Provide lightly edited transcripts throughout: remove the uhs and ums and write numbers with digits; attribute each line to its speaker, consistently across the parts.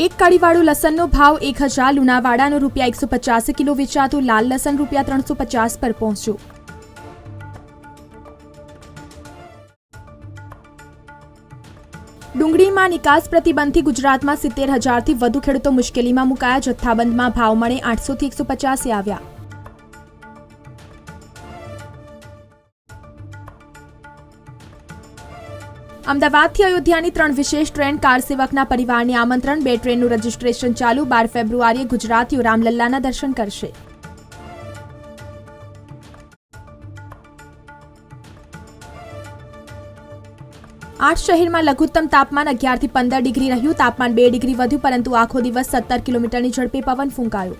Speaker 1: એક કડીવાળું લસણનો ભાવ 1000, લુણાવાડાનો ₹185 કિલો વેચાતું લાલ લસણ ₹350 પર પહોંચ્યું. ડુંગળીમાં નિકાસ પ્રતિબંધથી ગુજરાતમાં 70,000થી વધુ ખેડૂતો મુશ્કેલીમાં મુકાયા. જથ્થાબંધમાં ભાવ મળે 800થી 150 આવ્યા. અમદાવાદથી અયોધ્યાની 3 વિશેષ ટ્રેન. કાર સેવકના પરિવારને આમંત્રણ. 2 ટ્રેનનું રજીસ્ટ્રેશન ચાલુ. 12 ફેબ્રુઆરીએ ગુજરાતીઓ રામલલ્લાના દર્શન કરશે. આઠ શહેરમાં લઘુત્તમ તાપમાન 11 થી 15 ડિગ્રી રહ્યું. તાપમાન 2 ડિગ્રી વધ્યું, પરંતુ આખો દિવસ 17 કિલોમીટરની ઝડપે પવન ફૂંકાયો.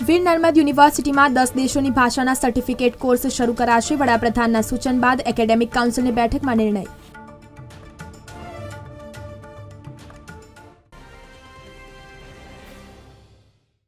Speaker 1: વીર નર્મદ યુનિવર્સિટીમાં 10 દેશોની ભાષાના સર્ટિફિકેટ કોર્સ શરૂ કરાશે. વડાપ્રધાનના સૂચન બાદ એકેડેમિક કાઉન્સિલની બેઠકમાં નિર્ણય.